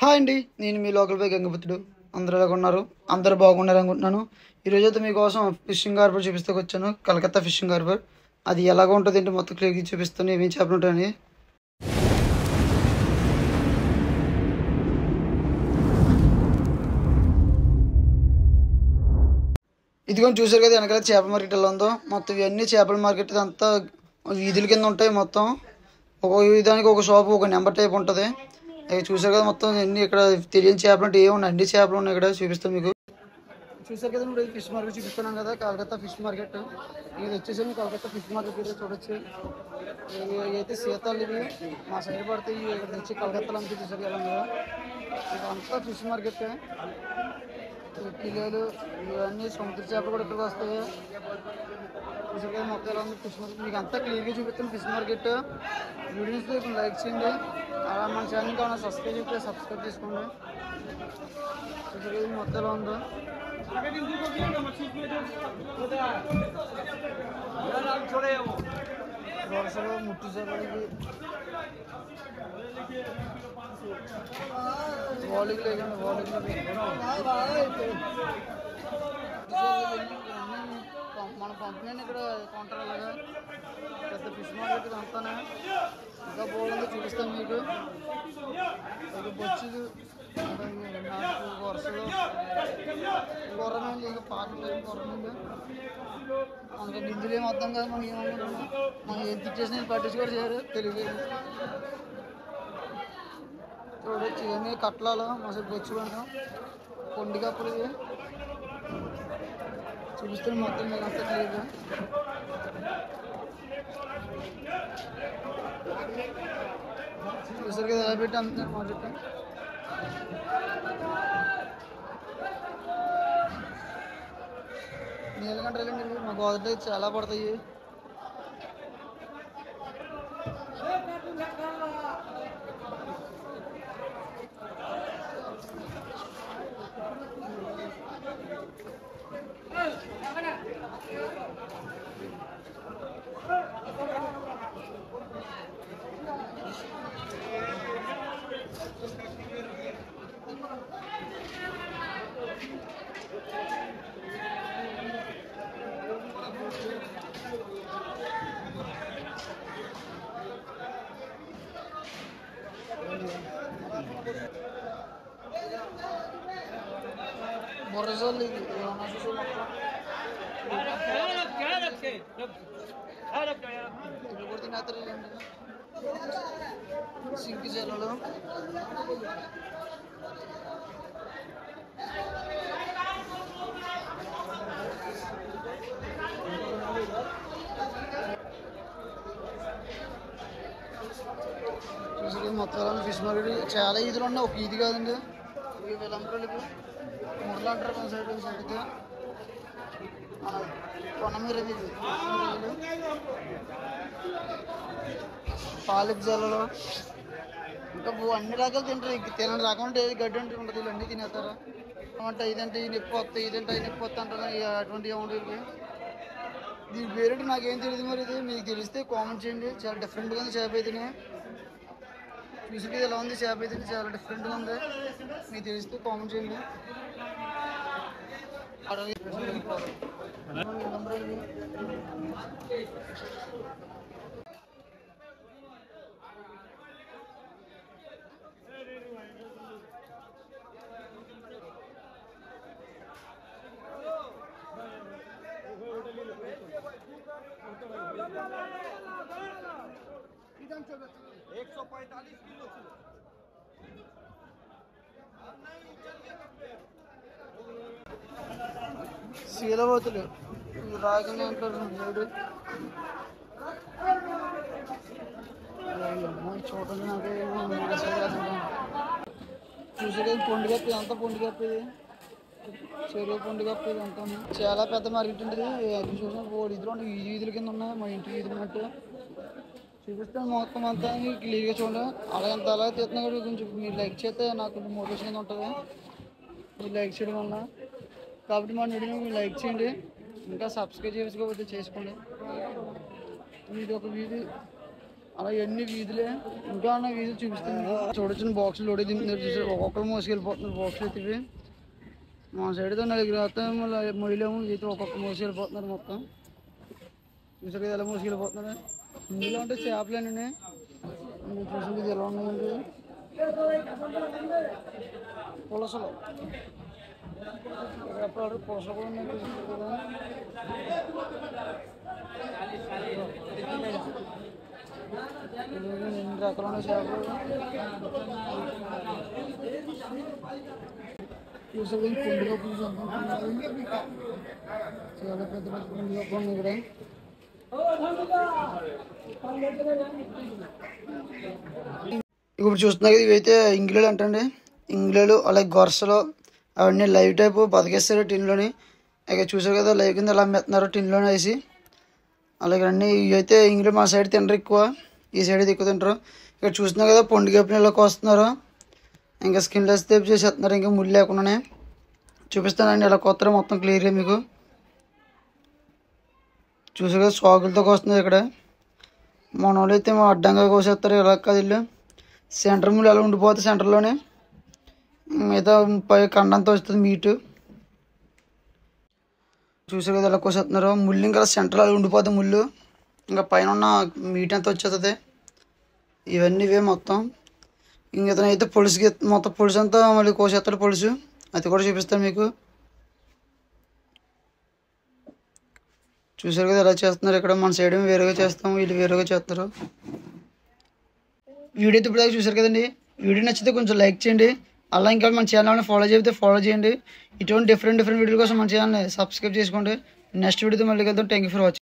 Hi అండి, నేను మీ local by గంగపుత్రుడు. అందరూ ఎలాగ ఉన్నారు? అందరూ బాగున్నారు అనుకుంటున్నాను. ఈరోజు అయితే మీకోసం ఫిషింగ్ హార్బర్ చూపిస్తూ వచ్చాను. Calcutta fishing harbour. అది ఎలాగ ఉంటుంది ఏంటి మొత్తం క్లియర్గా చూపిస్తాను. ఏమేమి చేపలు ఉంటాయని. ఇదిగోని చూసారు కదా వెనకాల చేపల మార్కెట్ ఎలా ఉందో. మొత్తం ఇవన్నీ చేపల మార్కెట్ అంతా వీధుల కింద ఉంటాయి. మొత్తం ఒక విధానికి ఒక షాపు ఒక నెంబర్ టైప్ ఉంటుంది. అవి చూసారు కదా మొత్తం అన్ని ఇక్కడ తెలియని చేపలు అంటే ఏమున్నాయి, అన్ని చేపలు ఉన్నాయి. ఇక్కడ చూపిస్తాను మీకు. చూసారు కదా ఇప్పుడు ఫిష్ మార్కెట్ చూపిస్తున్నాను కదా, కలకత్తా ఫిష్ మార్కెట్. ఇది వచ్చేసి కలకత్తా ఫిష్ మార్కెట్ అయితే చూడొచ్చు. ఇవైతే సీతాలు ఇవి మా సైడ్ పడతాయి. ఇక్కడ తెచ్చి కలకత్తాలో అంతా చూసారు కదా మీరు. ఇదంతా ఫిష్ మార్కెట్. కిలోలు ఇవన్నీ సముద్ర చేపలు కూడా ఇక్కడికి వస్తాయి. చూసారు కదా మొత్తం ఎలా ఉంది ఫిష్ మార్కెట్. మీకు అంతా క్లియర్గా చూపిస్తాను ఫిష్ మార్కెట్. వీడియోస్ లైక్ చేయండి. అలా మన ఛానల్ కావాలి సబ్స్క్రైబ్ చేస్తే సబ్స్క్రైబ్ చేసుకోండి. చూసారు కదా మొత్తం ఎలా ఉందో. వరుసలో ముట్టు చేపలకి వాలికి లేకండి వాలికి మన పంపిణీ ఇక్కడ కొంటారు. అలాగా పెద్ద ఫిష్ మార్కెట్ అంతానే ఇంకా బోర్డు చూపిస్తాను మీకు. ఒక బొచ్చులు నాకు వరుసలో కూరనీళ్ళు ఇంకా పాటలు కూరనీళ్ళు మనకి బిందులు ఏమి అర్థం కాదు. మనకి ఏమనుకుంటున్నాం మనం ఏం తిట్టేసిన పట్టించుకోరు చేయరు తెలుగు. చూడొచ్చు ఇవన్నీ కట్లాలు మసలు బొచ్చులు అంటాం. కొండి కప్పులు ఇవి చూపిస్తాను మొత్తం మీకు అంతా క్లియర్గా. చూసారు కదా ఎలా పెట్టి అమ్ముతున్నారు మార్కెట్. నీలకంటారండి మా గోదావరి చాలా పడతాయి. బొర్రజోళ్ళు ఇది ఏమన్నా చూసి మొత్తం తినేస్తారు. సింకి జల్లలు చూసి మొత్తం ఫిష్ మార్కెట్ చాలా ఈదులు ఉన్నాయి. ఒక ఈది కాదండి. వీళ్ళందరూ మురళ అంటారు మన సైడ్కి. కొనమీర పాలిక్ జల్లలు ఇంకా అన్ని రకాలు తింటారు. తినని రకం అంటే ఏది గడ్డి అంటే ఉంటుంది. వీళ్ళు అన్నీ తినేస్తారు. అంటే ఇదంటే ఈ నొప్పి వస్తాయి, ఇదంటే ఈ నొప్పి వస్తా అంటారు. అటువంటి ఏముంటుంది దీని పేరేంటి నాకేం తెలియదు. మరి ఇది మీకు తెలిస్తే కామెంట్ చేయండి. చాలా డిఫరెంట్గా ఉంది చేప అయితే. చూసి ఎలా ఉంది చేప అయితే చాలా డిఫరెంట్గా ఉంది. మీకు తెలిస్తే కామెంట్ చేయండి. శీలవతులు రాగిన అంటారు. చూడండి నాకు చూసేది పొండి కప్పి అంతా పొండి కప్పేది చెరువు పొండి కప్పేది అంతా చాలా పెద్ద మార్కెట్ ఉంటుంది. చూసిన ఇదిలో ఈ వీధుల కింద ఉన్నాయి. మా ఇంటి వీధులు మట్టు చూపిస్తాను మొత్తం అంతా క్లియర్గా చూడండి. అలాగంత అలాగే తీస్తున్నా కూడా కొంచెం మీరు లైక్ చేస్తే నాకు కొంచెం మోటివేషన్గా ఉంటుంది. మీరు లైక్ చేయడం వల్ల కాబట్టి మా వీడియోని మీరు లైక్ చేయండి. ఇంకా సబ్స్క్రైబ్ చేసుకోకపోతే చేసుకోండి. ఇది ఒక వీధి అలా ఎన్ని వీధులే ఇంకా ఉన్న వీధులు చూపిస్తాను. చూడొచ్చిన బాక్సులు లోడే దింపుతున్నారు చూసారు. ఒక్కొక్కరు మోసుకెళ్ళిపోతున్నారు బాక్సులు అయితే. మా సైడ్ అయితే 4 వస్తాం మొయ్యలేము. అయితే ఒక్కొక్క మోసుకెళ్ళిపోతున్నారు మొత్తం. చూసారు కదా ఎలా మోసుకెళ్ళిపోతున్నారు. ఇందులో అంటే చేపలేనండి. చూసింది ఇది ఎలా ఉన్నాయండి పులసలు. ఎప్పుడు పులసలు కూడా ఉన్నాయి కదా. ఎన్ని రకాలు ఉన్నాయి చేపలు. చూసారు పుండుగా పులుసు చాలా పెద్ద పెద్ద పుండుగా పుండు ఇక్కడ. ఇప్పుడు చూస్తున్నా కదా ఇవైతే ఇంగ్లీలు అంటండి. ఇంగ్లీలు అలాగే గొరసలు అవన్నీ లైవ్ టైపు బతికేస్తారు టిన్లోని. ఇక చూసారు కదా లైవ్ కింద ఎలా అమ్మేస్తున్నారు టిన్లోనే వేసి. అలాగే అన్నీ ఇవైతే ఇంగ్లీలు మా సైడ్ తినరు ఎక్కువ, ఈ సైడ్ ఎక్కువ తింటారు. ఇక్కడ చూస్తున్నా కదా పండుగ పిల్లలకు వస్తున్నారు. ఇంకా స్కిన్లెస్ టైప్ చేసేస్తున్నారు ఇంకా ముళ్ళు లేకుండానే. చూపిస్తానండి ఇలా కొత్త మొత్తం క్లియర్గా మీకు. చూసారు కదా సాగులతో వస్తున్నారు ఇక్కడ. మన వాళ్ళు అయితే అడ్డంగా కోసేస్తారు. ఇలా కాదు ఇల్లు సెంటర్ ముళ్ళు ఎలా ఉండిపోతుంది సెంటర్లోనే. మిగతా పై కండంతో వస్తుంది మీటు. చూసారు కదా ఎలా కోసేస్తున్నారు. ముళ్ళు ఇంకా సెంటర్ అలా ఉండిపోతుంది ముళ్ళు. ఇంకా పైన ఉన్న మీట్ అంతా వచ్చేస్తుంది. ఇవన్నీ ఇవే మొత్తం. ఇంక ఇతనైతే పులుసుకి మొత్తం పులుసు అంతా మళ్ళీ కోసేస్తాడు పులుసు. అది కూడా చూపిస్తాను మీకు. చూసారు కదా ఎలా చేస్తున్నారు ఇక్కడ. మన సైడ్ వేరేగా చేస్తాం, వీళ్ళు వేరేగా చేస్తారు. వీడియో ఇప్పుడు దాకా చూసారు కదండి. వీడియో నచ్చితే కొంచెం లైక్ చేయండి. అలా ఇంకా మన ఛానల్ని ఫాలో చేస్తే ఫాలో చేయండి. ఇటువంటి డిఫరెంట్ వీడియోల కోసం మన ఛానల్ని సబ్స్క్రైబ్ చేసుకోండి. నెక్స్ట్ వీడియోతో మళ్ళీ వెళ్తాం. Thank you for watching.